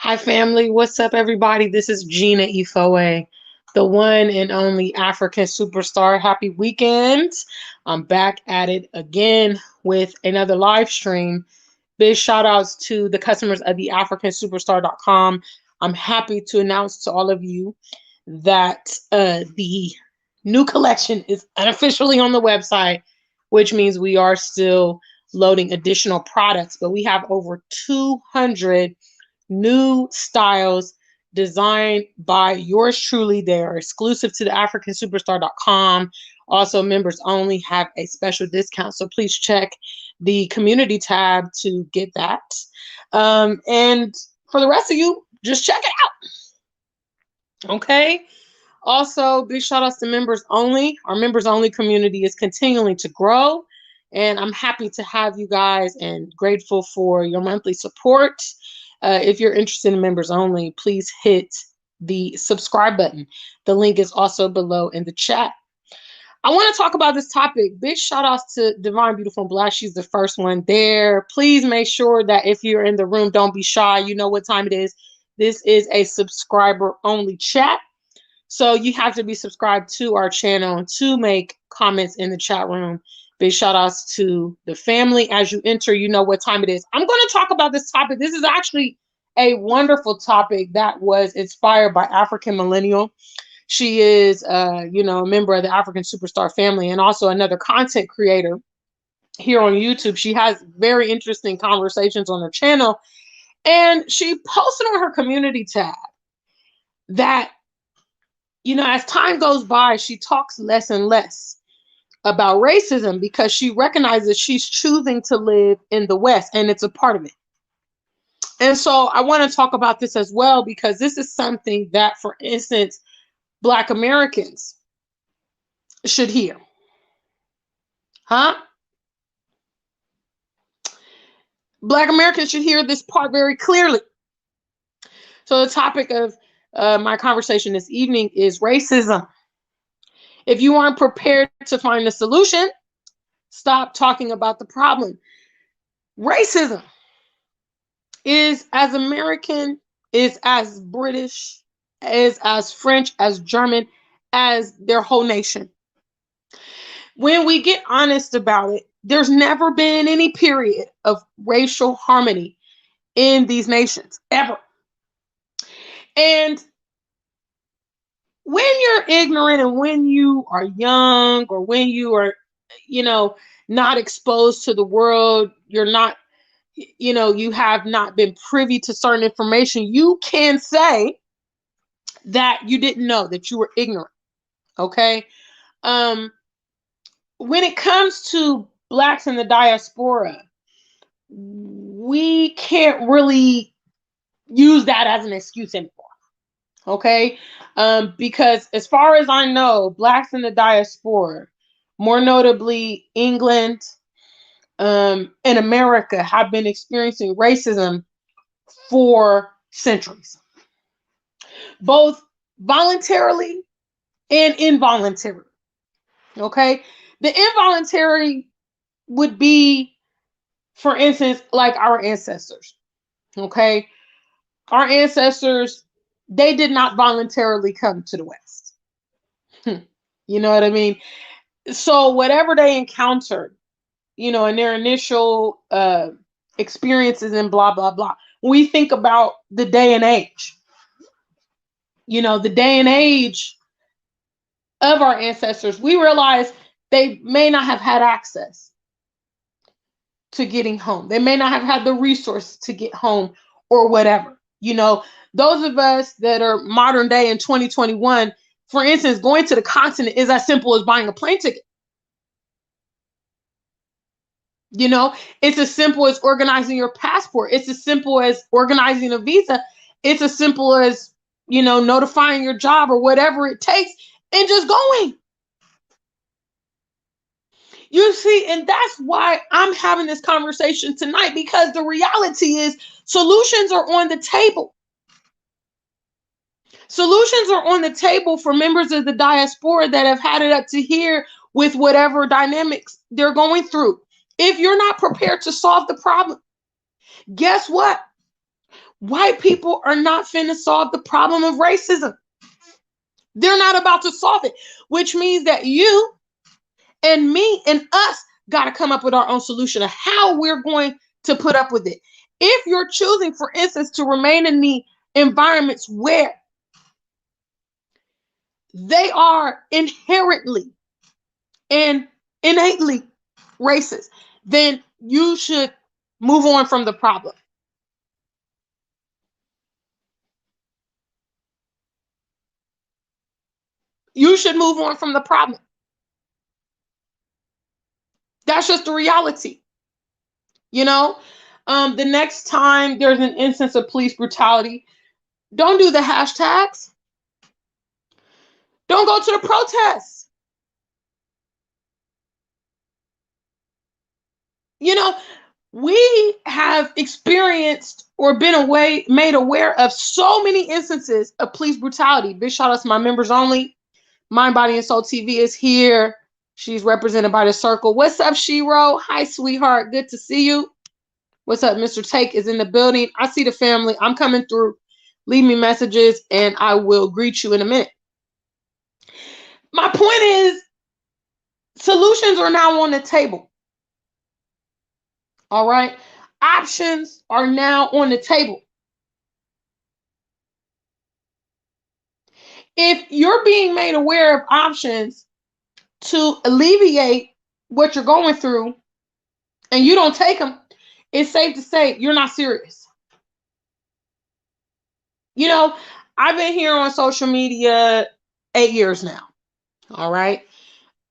Hi, family. What's up, everybody? This is Gina Ifoe, the one and only African superstar. Happy weekend. I'm back at it again with another live stream. Big shout outs to the customers of the AfricanSuperstar.com. I'm happy to announce to all of you that the new collection is unofficially on the website, which means we are still loading additional products, but we have over 200 new styles designed by yours truly. They are exclusive to the AfricanSuperstar.com. Also, members only have a special discount. So please check the community tab to get that. And for the rest of you, just check it out. Okay. Also, big shout outs to members only. Our members only community is continuing to grow. And I'm happy to have you guys and grateful for your monthly support. If you're interested in members only, please hit the subscribe button. The link is also below in the chat. I want to talk about this topic. Big shout outs to Divine Beautiful Black. She's the first one there. Please make sure that if you're in the room, don't be shy. You know what time it is. This is a subscriber only chat. So you have to be subscribed to our channel to make comments in the chat room. Big shout outs to the family. As you enter, you know what time it is. I'm going to talk about this topic. This is actually a wonderful topic that was inspired by African Millennial. She is, a member of the African Superstar family and also another content creator here on YouTube. She has very interesting conversations on her channel. And she posted on her community tab that, as time goes by, she talks less and less about racism because she recognizes she's choosing to live in the West and it's a part of it. And so I want to talk about this as well because this is something that, for instance, Black Americans should hear. Black Americans should hear this part very clearly. So the topic of my conversation this evening is racism. If you aren't prepared to find a solution, stop talking about the problem. Racism is as American, is as British, is as French, as German, as their whole nation. When we get honest about it, there's never been any period of racial harmony in these nations, ever. And when you're ignorant and when you are young or when you are, not exposed to the world, you're not, you have not been privy to certain information, you can say that you didn't know, that you were ignorant. Okay. When it comes to Blacks in the diaspora, we can't really use that as an excuse anymore. Okay. Because as far as I know, Blacks in the diaspora, more notably England, and America, have been experiencing racism for centuries, both voluntarily and involuntarily. Okay. The involuntary would be, for instance, like our ancestors. Okay. Our ancestors, they did not voluntarily come to the West. You know what I mean? So whatever they encountered, in their initial experiences and blah, blah, blah, we think about the day and age, the day and age of our ancestors, we realize they may not have had access to getting home. They may not have had the resource to get home or whatever. Those of us that are modern day in 2021, for instance, going to the continent is as simple as buying a plane ticket. It's as simple as organizing your passport. It's as simple as organizing a visa. It's as simple as, notifying your job or whatever it takes and just going. You see, and that's why I'm having this conversation tonight, because the reality is solutions are on the table. Solutions are on the table for members of the diaspora that have had it up to here with whatever dynamics they're going through. If you're not prepared to solve the problem, guess what? White people are not finna solve the problem of racism. They're not about to solve it, which means that you and me and us got to come up with our own solution of how we're going to put up with it. If you're choosing, for instance, to remain in the environments where they are inherently and innately racist, then you should move on from the problem. You should move on from the problem. That's just the reality. You know, the next time there's an instance of police brutality, don't do the hashtags. Don't go to the protests. You know, we have experienced or been made aware of so many instances of police brutality. Big shout out to my members only. Mind, Body, and Soul TV is here. She's represented by the circle. What's up, Shiro? Hi, sweetheart. Good to see you. What's up? Mr. Take is in the building. I see the family. I'm coming through. Leave me messages and I will greet you in a minute. My point is, solutions are now on the table. All right. Options are now on the table. If you're being made aware of options to alleviate what you're going through and you don't take them, it's safe to say you're not serious. You know, I've been here on social media 8 years now. All right.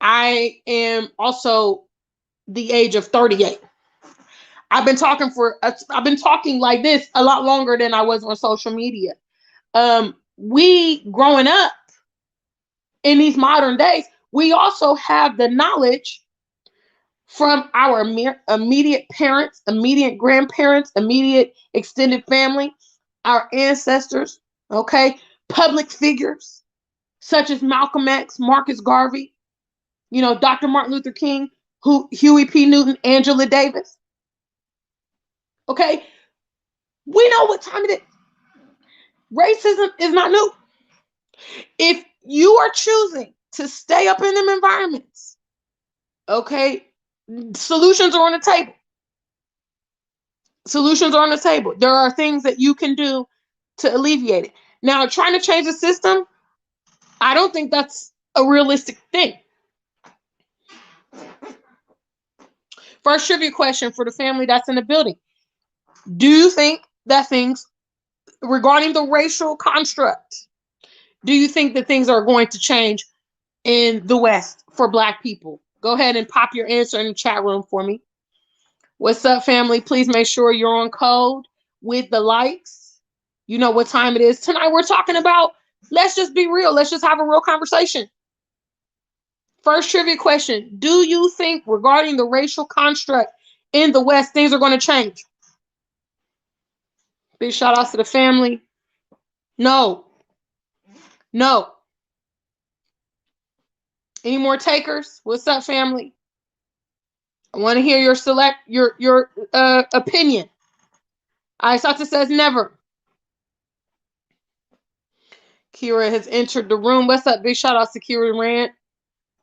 I am also the age of 38. I've been talking like this a lot longer than I was on social media. We growing up in these modern days, we also have the knowledge from our immediate parents, immediate grandparents, immediate extended family, our ancestors, okay, public figures such as Malcolm X, Marcus Garvey, Dr. Martin Luther King, Huey P. Newton, Angela Davis. Okay, we know what time it is. Racism is not new. If you are choosing to stay up in them environments, okay, solutions are on the table. Solutions are on the table. There are things that you can do to alleviate it. Now, trying to change the system, I don't think that's a realistic thing. First trivia question for the family that's in the building. Do you think that things regarding the racial construct, do you think that things are going to change in the West for Black people? Go ahead and pop your answer in the chat room for me. What's up, family? Please make sure you're on code with the likes. You know what time it is. Tonight we're talking about, let's just be real. Let's just have a real conversation. First trivia question. Do you think regarding the racial construct in the West, things are going to change? Big shout outs to the family. No. No. Any more takers? What's up, family? I want to hear your opinion. Aisata says never. Kira has entered the room. What's up? Big shout outs to Kira Rand.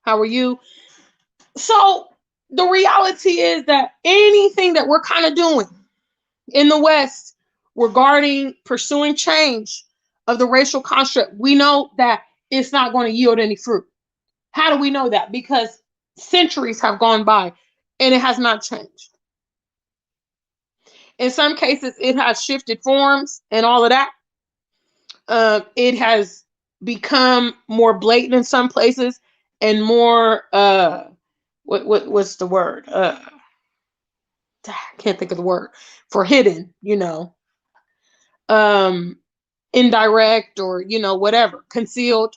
How are you? So the reality is that anything that we're kind of doing in the West regarding pursuing change of the racial construct, we know that it's not going to yield any fruit. How do we know that? Because centuries have gone by and it has not changed. In some cases, it has shifted forms and all of that. It has become more blatant in some places and more what's the word? I can't think of the word for hidden, indirect or whatever, concealed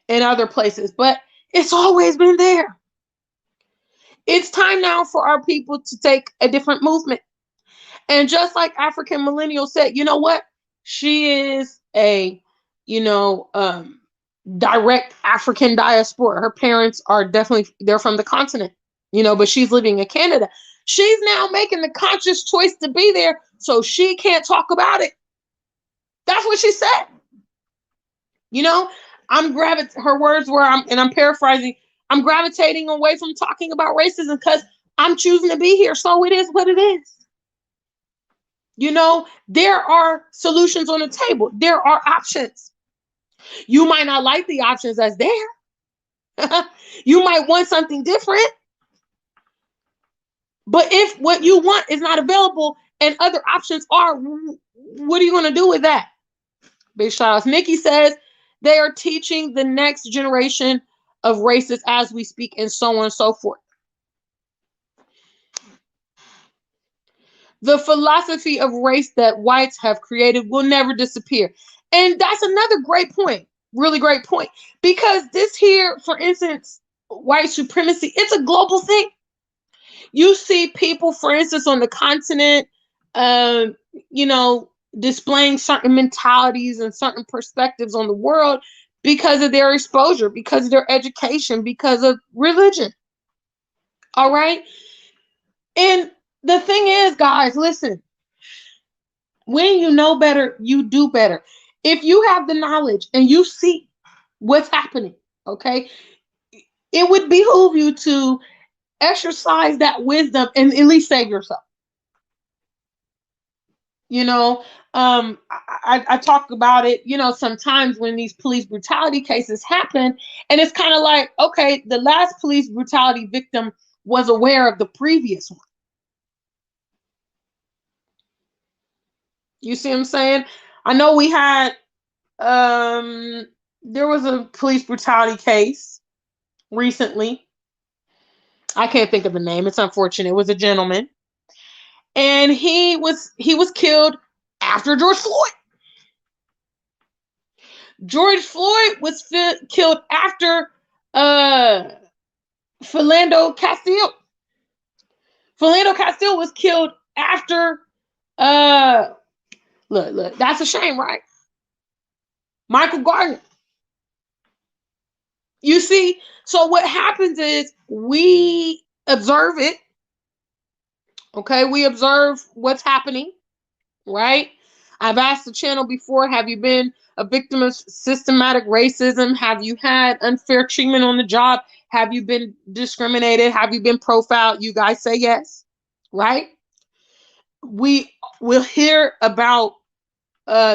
in other places, but it's always been there. It's time now for our people to take a different movement. And just like African Millennial said, you know what? She is a, direct African diaspora. Her parents are they're from the continent, but she's living in Canada. She's now making the conscious choice to be there so she can't talk about it. That's what she said. You know, her words were, I'm paraphrasing, I'm gravitating away from talking about racism because I'm choosing to be here. So it is what it is. You know, there are solutions on the table. There are options. You might not like the options that's there. You might want something different. But if what you want is not available and other options are, what are you going to do with that? Big shout outs. Nikki says they are teaching the next generation of racists as we speak, and so on and so forth. The philosophy of race that whites have created will never disappear. And that's another great point. Really great point. Because this here, for instance, white supremacy, it's a global thing. You see people, for instance, on the continent, you know, displaying certain mentalities and certain perspectives on the world because of their exposure, because of their education, because of religion. All right. And the thing is, guys, listen, when you know better, you do better. If you have the knowledge and you see what's happening, okay, it would behoove you to exercise that wisdom and at least save yourself. You know, I talk about it, you know, sometimes when these police brutality cases happen, and it's kind of like, okay, the last police brutality victim was aware of the previous one. You see what I'm saying? I know we had, there was a police brutality case recently. I can't think of the name. It's unfortunate. It was a gentleman, and he was killed after George Floyd. George Floyd was killed after Philando Castile. Philando Castile was killed after look, that's a shame, right? Michael Gardner. You see, so what happens is we observe it. Okay, we observe what's happening, right? I've asked the channel before, have you been a victim of systematic racism? Have you had unfair treatment on the job? Have you been discriminated? Have you been profiled? You guys say yes, right? We will hear about,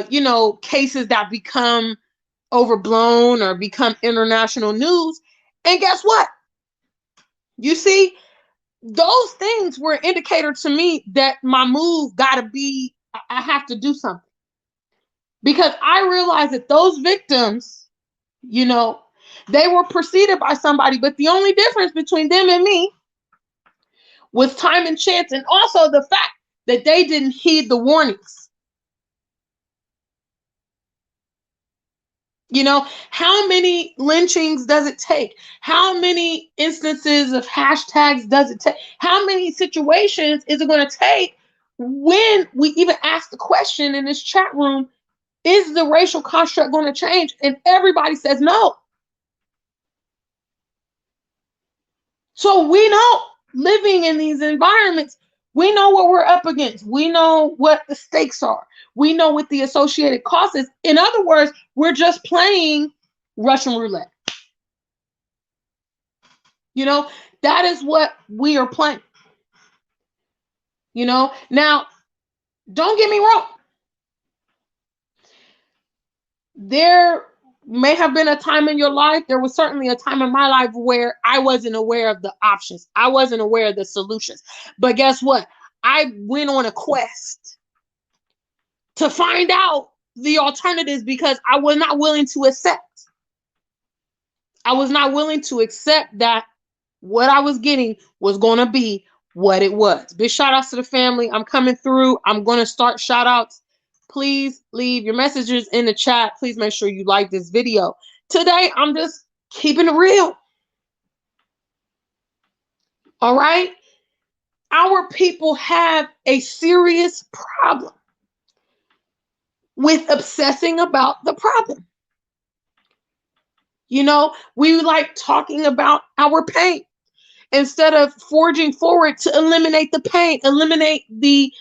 you know, cases that become overblown or become international news. And guess what? You see, those things were an indicator to me that my move got to be, I have to do something. Because I realized that those victims, you know, they were preceded by somebody, but the only difference between them and me was time and chance, and also the fact that they didn't heed the warnings. You know, how many lynchings does it take? How many instances of hashtags does it take? How many situations is it going to take when we even ask the question in this chat room, is the racial construct going to change? And everybody says no. So we know, living in these environments, we know what we're up against. We know what the stakes are. We know what the associated cost is. In other words, we're just playing Russian roulette. You know, that is what we are playing. You know, now, don't get me wrong. There may have been a time in your life, there was certainly a time in my life where I wasn't aware of the options. I wasn't aware of the solutions. But guess what? I went on a quest to find out the alternatives because I was not willing to accept. I was not willing to accept that what I was getting was going to be what it was. Big shout outs to the family. I'm coming through. I'm going to start shout outs. Please leave your messages in the chat. Please make sure you like this video. Today, I'm just keeping it real. All right? Our people have a serious problem with obsessing about the problem. You know, we like talking about our pain instead of forging forward to eliminate the pain, eliminate the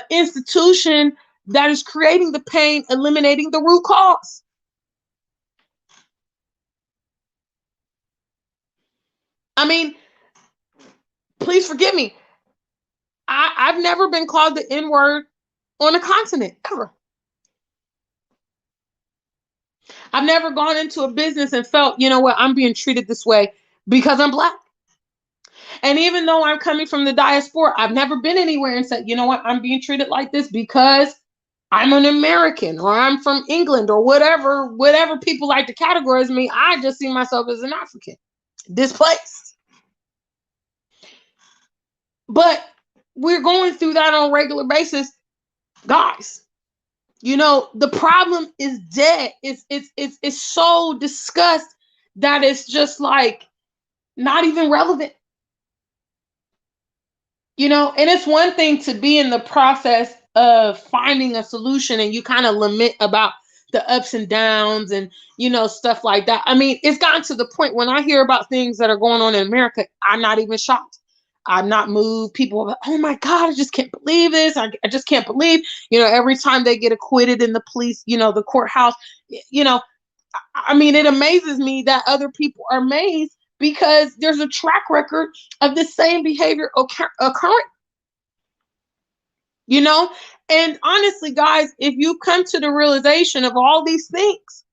institution that is creating the pain, eliminating the root cause. I mean, please forgive me. I've never been called the N-word on a continent, ever. I've never gone into a business and felt, you know what, I'm being treated this way because I'm Black. And even though I'm coming from the diaspora, I've never been anywhere and said, you know what, I'm being treated like this because I'm an American or I'm from England or whatever people like to categorize me. I just see myself as an African, displaced. But we're going through that on a regular basis, guys. You know, the problem is dead. It's so discussed that it's just like not even relevant. You know, and it's one thing to be in the process of finding a solution and you kind of lament about the ups and downs and, you know, stuff like that. I mean, it's gotten to the point when I hear about things that are going on in America, I'm not even shocked. I'm not moved. People are like, oh my God, I just can't believe this. I just can't believe, you know, every time they get acquitted in the police, you know, the courthouse, you know, I mean, it amazes me that other people are amazed because there's a track record of the same behavior occurring, you know? And honestly, guys, if you come to the realization of all these things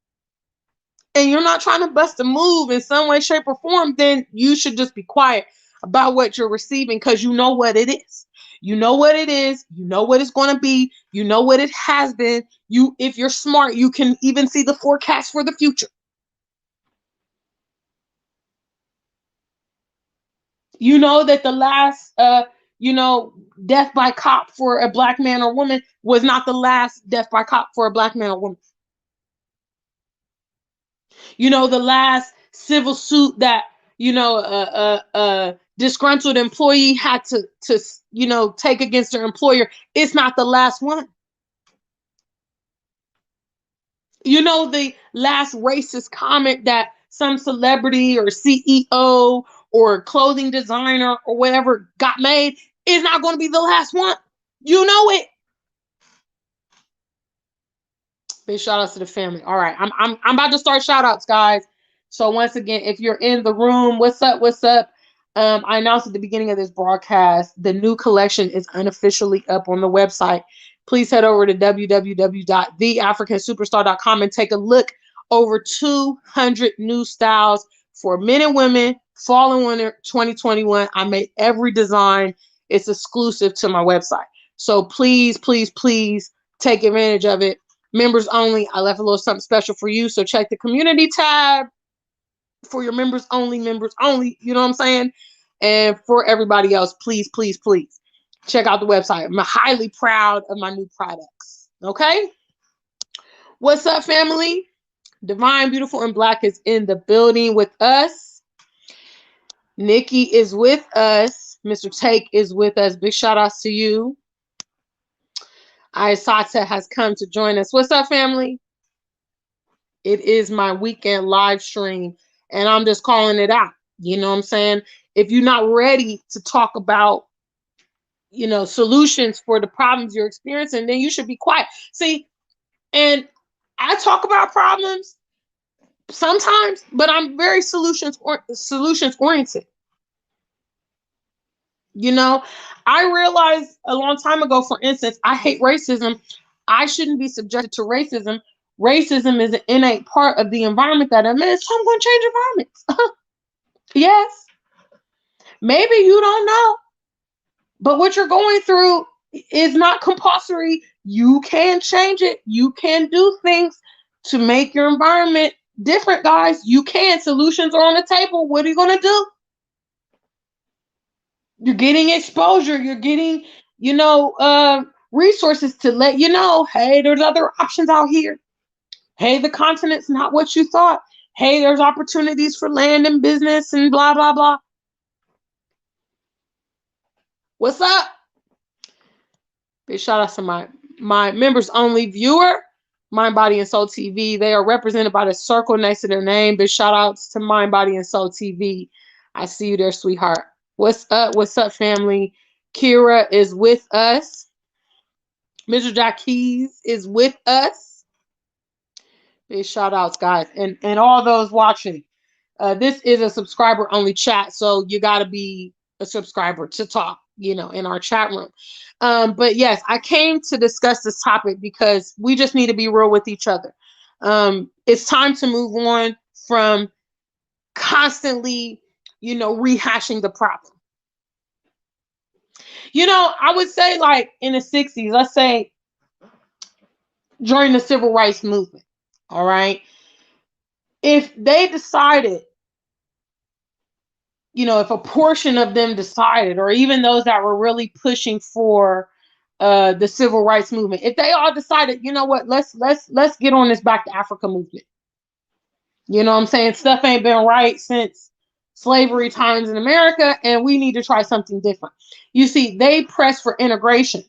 and you're not trying to bust a move in some way, shape, or form, then you should just be quiet about what you're receiving because you know what it is. You know what it is. You know what it's going to be. You know what it has been. If you're smart, you can even see the forecast for the future. You know that the last, you know, death by cop for a Black man or woman was not the last death by cop for a Black man or woman. You know, the last civil suit that, you know, a disgruntled employee had to, you know, take against their employer. It's not the last one. You know, the last racist comment that some celebrity or CEO or clothing designer or whatever got made is not going to be the last one. You know it. Big shout outs to the family. All right, I'm about to start shout outs, guys. So once again, if you're in the room, what's up? What's up? I announced at the beginning of this broadcast, the new collection is unofficially up on the website. Please head over to www.theafricansuperstar.com and take a look. Over 200 new styles for men and women. Fall and winter 2021. I made every design. It's exclusive to my website. So please, please, please take advantage of it. Members only. I left a little something special for you. So check the community tab for your members only, members only. You know what I'm saying? And for everybody else, please, please, please check out the website. I'm highly proud of my new products. Okay? What's up, family? Divine, Beautiful, and Black is in the building with us. Nikki is with us. Mr. Take is with us. Big shout outs to you. Isata has come to join us. What's up, family? It is my weekend live stream, and I'm just calling it out. You know what I'm saying? If you're not ready to talk about, you know, solutions for the problems you're experiencing, then you should be quiet. See, and I talk about problems sometimes, but I'm very solutions oriented. You know, I realized a long time ago, for instance, I hate racism. I shouldn't be subjected to racism. Racism is an innate part of the environment that I'm in, so I'm going to change environments. Yes, maybe you don't know, but what you're going through is not compulsory. You can change it. You can do things to make your environment different, guys. You can. Solutions are on the table. What are you going to do? You're getting exposure. You're getting, you know, resources to let you know, hey, there's other options out here. Hey, the continent's not what you thought. Hey, there's opportunities for land and business and blah, blah, blah. What's up? Big shout out to my members only viewer, Mind, Body, and Soul TV. They are represented by the circle next to their name. Big shout outs to Mind, Body, and Soul TV. I see you there, sweetheart. What's up? What's up, family? Kira is with us. Mr. Jack Keys is with us. Big shout outs, guys, and all those watching. This is a subscriber only chat, so you got to be a subscriber to talk, in our chat room. But yes, I came to discuss this topic because we just need to be real with each other. It's time to move on from constantly, rehashing the problem. I would say, like, in the 60s, let's say during the civil rights movement, all right, if they decided, if a portion of them decided, or even those that were really pushing for the civil rights movement, if they all decided, you know what, let's get on this Back to Africa movement. You know what I'm saying? Stuff ain't been right since slavery times in America, and we need to try something different. You see, they press for integration,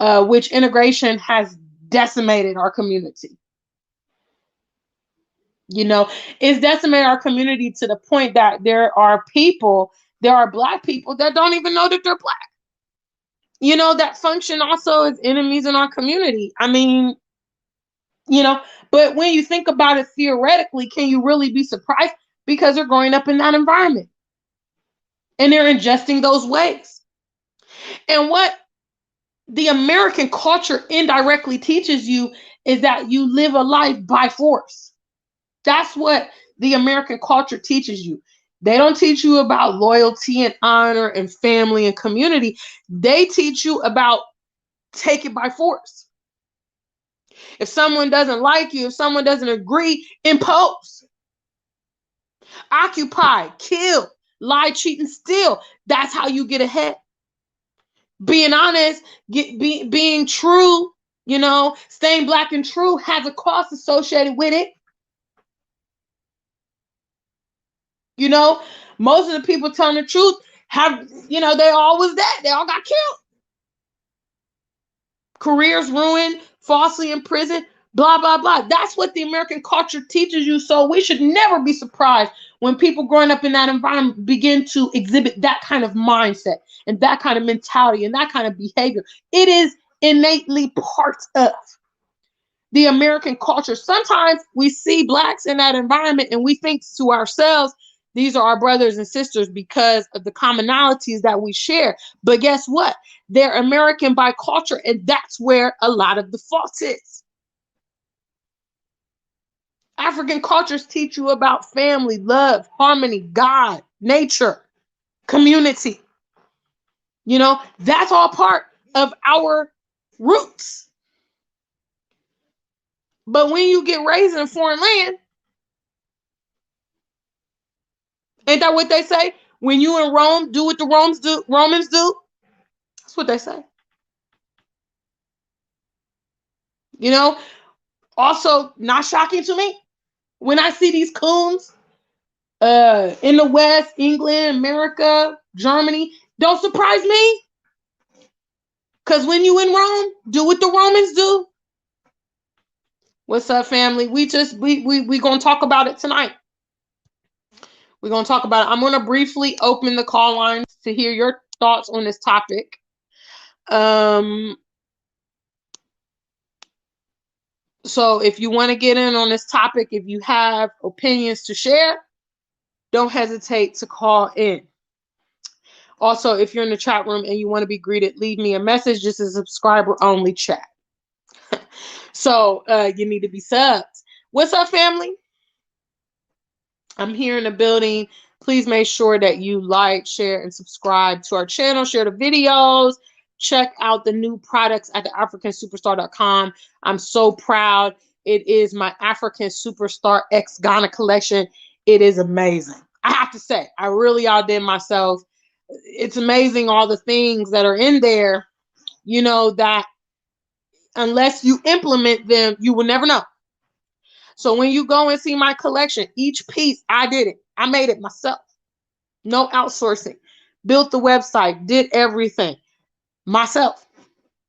which integration has decimated our community. It's decimated our community to the point that there are Black people that don't even know that they're Black. That function also as enemies in our community. I mean, but when you think about it theoretically, can you really be surprised? Because they're growing up in that environment and they're ingesting those ways. And what the American culture indirectly teaches you is that you live a life by force. That's what the American culture teaches you. They don't teach you about loyalty and honor and family and community. They teach you about take it by force. If someone doesn't like you, if someone doesn't agree, impose. Occupy, kill, lie, cheat, and steal. That's how you get ahead. Being honest, being true, staying Black and true has a cost associated with it. Most of the people telling the truth have, they all was dead. They all got killed. Careers ruined, falsely in prison, blah, blah, blah. That's what the American culture teaches you. So we should never be surprised when people growing up in that environment begin to exhibit that kind of mindset and that kind of mentality and that kind of behavior. It is innately part of the American culture. Sometimes we see Blacks in that environment and we think to ourselves, these are our brothers and sisters because of the commonalities that we share. But guess what? They're American by culture, and that's where a lot of the fault is. African cultures teach you about family, love, harmony, God, nature, community. That's all part of our roots. But when you get raised in a foreign land, ain't that what they say? When you in Rome, do what the Romans do. That's what they say. Also not shocking to me when I see these coons in the West, England, America, Germany. Don't surprise me. Because when you in Rome, do what the Romans do. What's up, family? We gonna talk about it tonight. We're going to talk about it. I'm going to briefly open the call lines to hear your thoughts on this topic. So if you want to get in on this topic, if you have opinions to share, don't hesitate to call in. Also, if you're in the chat room and you want to be greeted, leave me a message. This is a subscriber only chat. So you need to be subbed. What's up, family? I'm here in the building. Please make sure that you like, share, and subscribe to our channel. Share the videos. Check out the new products at theafricansuperstar.com. I'm so proud. It is my African Superstar X Ghana collection. It is amazing. I have to say, I really outdid myself. It's amazing all the things that are in there, that unless you implement them, you will never know. So when you go and see my collection, each piece, I did it. I made it myself. No outsourcing. Built the website, did everything myself.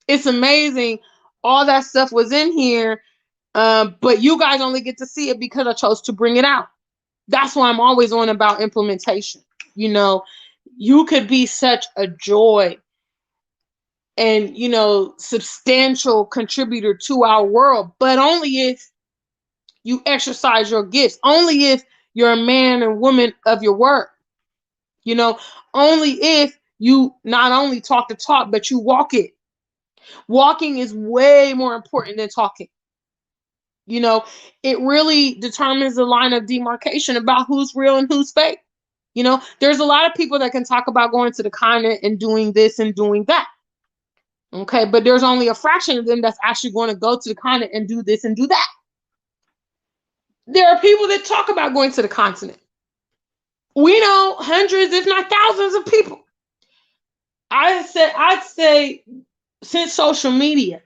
It's amazing. All that stuff was in here, but you guys only get to see it because I chose to bring it out. That's why I'm always on about implementation. You could be such a joy and, substantial contributor to our world, but only if you exercise your gifts, only if you're a man and woman of your word, only if you not only talk the talk, but you walk it. Walking is way more important than talking. It really determines the line of demarcation about who's real and who's fake. There's a lot of people that can talk about going to the continent and doing this and doing that. Okay, but there's only a fraction of them that's actually going to go to the continent and do this and do that. There are people that talk about going to the continent. We know hundreds, if not thousands of people. I'd say since social media,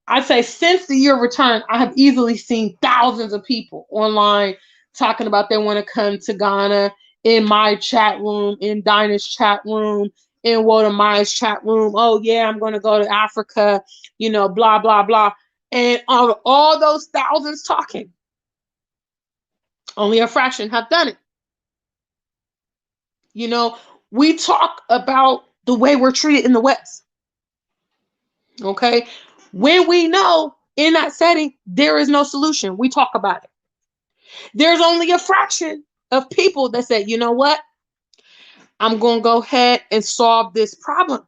I'd say since the year of return, I have easily seen thousands of people online talking about they want to come to Ghana, in my chat room, in Dinah's chat room, in Walter Myers' chat room. Oh yeah, I'm going to go to Africa, blah, blah, blah. And all those thousands talking, only a fraction have done it. We talk about the way we're treated in the West. Okay. When we know in that setting, there is no solution, we talk about it. There's only a fraction of people that say, you know what? I'm going to go ahead and solve this problem.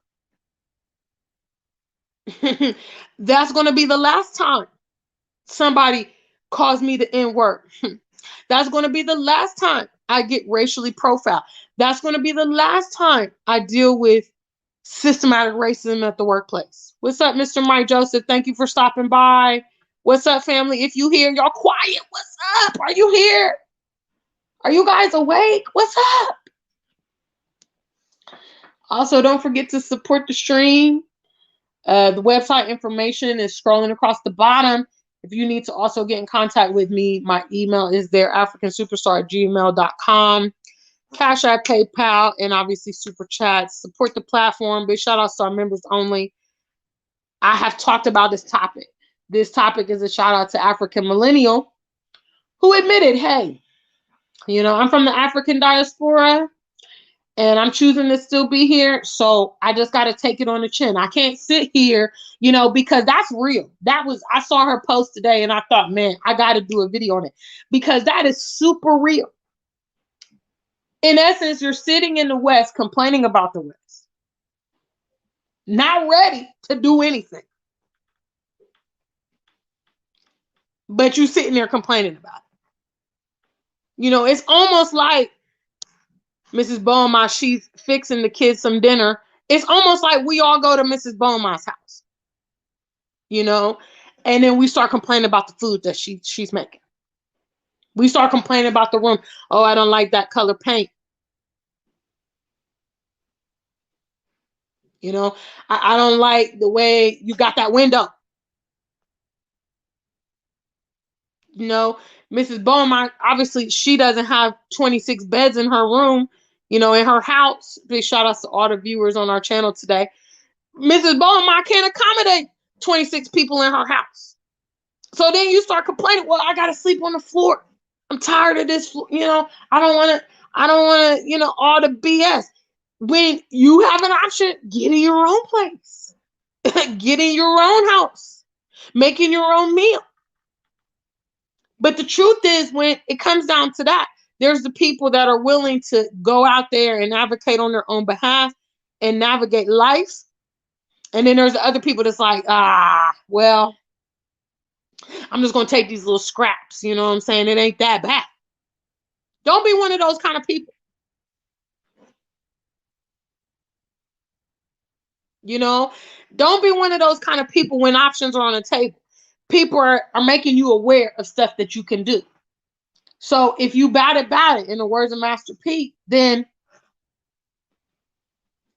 That's going to be the last time somebody calls me the N-word. That's going to be the last time I get racially profiled. That's going to be the last time I deal with systematic racism at the workplace. What's up, Mr. Mike Joseph? Thank you for stopping by. What's up, family? If you here, y'all quiet. What's up? Are you here? Are you guys awake? What's up? Also, don't forget to support the stream. The website information is scrolling across the bottom. If you need to also get in contact with me, my email is there, africansuperstar@gmail.com. Cash App, PayPal, and obviously Super Chats. Support the platform. Big shout outs to our members only. I have talked about this topic. This topic is a shout out to African Millennial who admitted, hey, I'm from the African diaspora and I'm choosing to still be here. So I just got to take it on the chin. I can't sit here, because that's real. I saw her post today and I thought, man, I got to do a video on it because that is super real. In essence, you're sitting in the West complaining about the West, not ready to do anything, but you're sitting there complaining about it. It's almost like Mrs. Beaumont, she's fixing the kids some dinner. It's almost like we all go to Mrs. Beaumont's house, and then we start complaining about the food that she's making. We start complaining about the room. Oh, I don't like that color paint. I don't like the way you got that window. Mrs. Beaumont, obviously, she doesn't have 26 beds in her room, in her house. Big shout outs to all the viewers on our channel today. Mrs. Beaumont can't accommodate 26 people in her house. So then you start complaining, well, I got to sleep on the floor. I'm tired of this. I don't want to, all the BS. When you have an option, get in your own place, get in your own house, making your own meal. But the truth is, when it comes down to that, there's the people that are willing to go out there and advocate on their own behalf and navigate life. And then there's the other people that's like, well, I'm just going to take these little scraps. You know what I'm saying? It ain't that bad. Don't be one of those kind of people. Don't be one of those kind of people when options are on the table. People are making you aware of stuff that you can do. So if you bat it, in the words of Master P, then,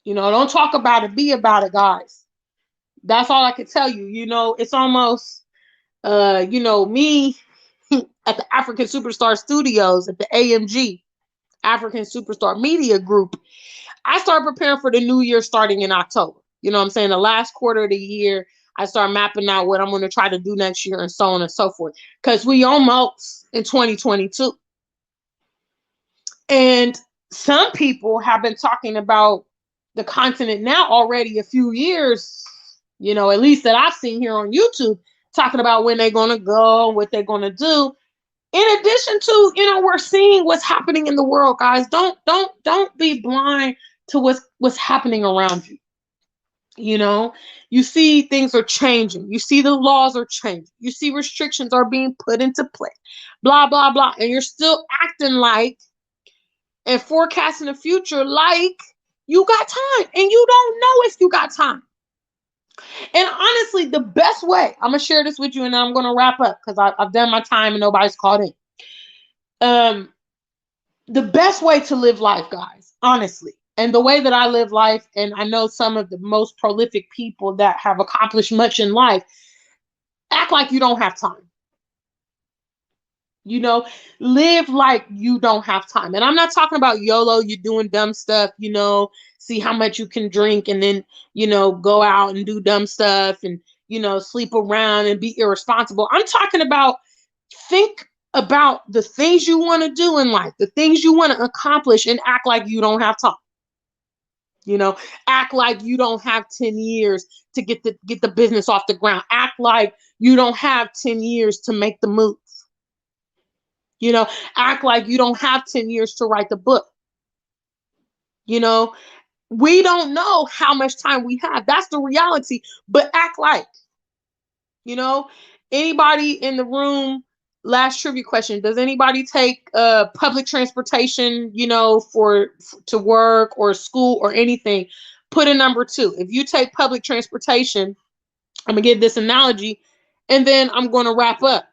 don't talk about it, be about it, guys. That's all I can tell you. It's almost, me at the African Superstar Studios, at the AMG, African Superstar Media Group. I start preparing for the new year starting in October. You know what I'm saying? The last quarter of the year, I start mapping out what I'm going to try to do next year and so on and so forth. Because we almost in 2022. And some people have been talking about the continent now already a few years. you know, at least that I've seen here on YouTube, talking about when they're going to go, what they're going to do. In addition to, you know, we're seeing what's happening in the world, guys. Don't be blind to what's happening around you. You know, you see things are changing. You see the laws are changing. You see restrictions are being put into place. Blah, blah, blah. And you're still acting like and forecasting the future like you got time. And you don't know if you got time. And honestly, the best way, I'm going to share this with you and then I'm going to wrap up because I've done my time and nobody's called in. The best way to live life, guys, honestly, and the way that I live life, and I know some of the most prolific people that have accomplished much in life, act like you don't have time. You know, live like you don't have time. And I'm not talking about YOLO, you doing dumb stuff, you know, see how much you can drink and then, you know, go out and do dumb stuff and, you know, sleep around and be irresponsible. I'm talking about think about the things you want to do in life, the things you want to accomplish, and act like you don't have time. You know, act like you don't have 10 years to get the business off the ground. Act like you don't have 10 years to make the move. You know, act like you don't have 10 years to write the book. You know, we don't know how much time we have. That's the reality. But act like, you know, anybody in the room, last trivia question, does anybody take public transportation, you know, to work or school or anything? Put a number 2. If you take public transportation, I'm going to give this analogy and then I'm going to wrap up.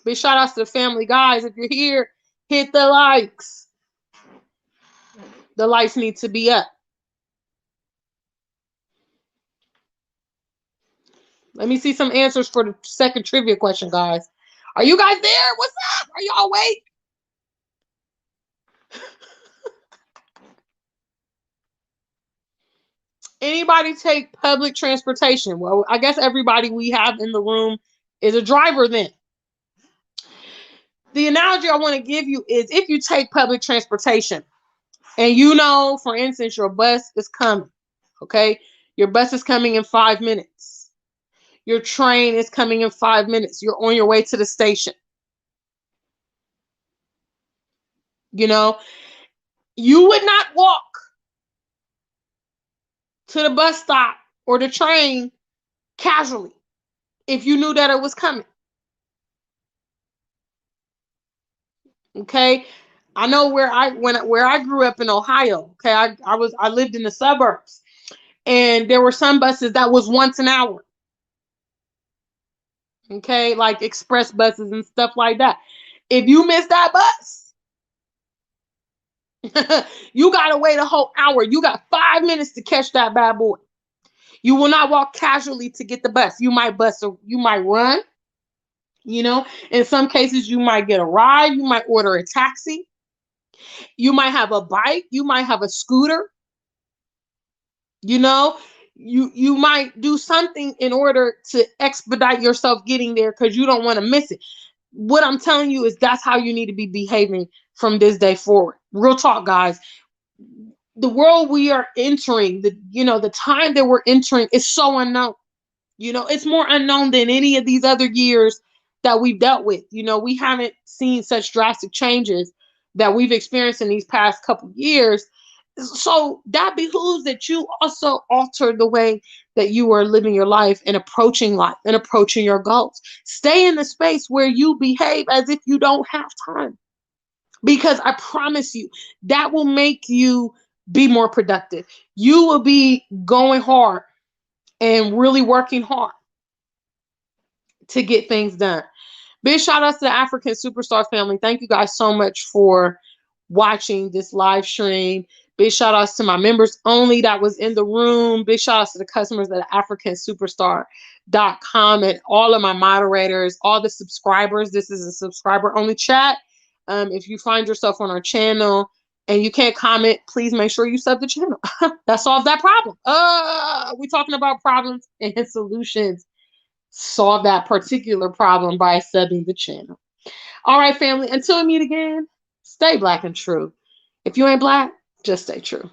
Big shout outs to the family, guys. If you're here, hit the likes. The lights need to be up. Let me see some answers for the second trivia question, guys. Are you guys there? What's up? Are y'all awake? Anybody take public transportation? Well, I guess everybody we have in the room is a driver then. The analogy I want to give you is if you take public transportation and you know, for instance, your bus is coming, okay? Your bus is coming in 5 minutes. Your train is coming in 5 minutes. You're on your way to the station. You know, you would not walk to the bus stop or the train casually if you knew that it was coming. Okay, I know where I grew up in Ohio. Okay, I lived in the suburbs, and there were some buses that was once an hour. Okay, like express buses and stuff like that. If you miss that bus, you gotta wait a whole hour. You got 5 minutes to catch that bad boy. You will not walk casually to get the bus. You might you might run. You know, in some cases, you might get a ride. You might order a taxi. You might have a bike. You might have a scooter. You know, you might do something in order to expedite yourself getting there because you don't want to miss it. What I'm telling you is that's how you need to be behaving from this day forward. Real talk, guys. The world we are entering, the time that we're entering is so unknown. You know, it's more unknown than any of these other years that we've dealt with. You know, we haven't seen such drastic changes that we've experienced in these past couple years. So that behooves that you also alter the way that you are living your life and approaching your goals. Stay in the space where you behave as if you don't have time. Because I promise you, that will make you be more productive. You will be going hard and really working hard to get things done. Big shout outs to the African Superstar family. Thank you guys so much for watching this live stream. Big shout outs to my members only that was in the room. Big shout outs to the customers at AfricanSuperstar.com and all of my moderators, all the subscribers. This is a subscriber only chat. If you find yourself on our channel and you can't comment, please make sure you sub the channel. That solves that problem. We're talking about problems and solutions. Solve that particular problem by subbing the channel. All right, family. Until we meet again, stay black and true. If you ain't black, just stay true.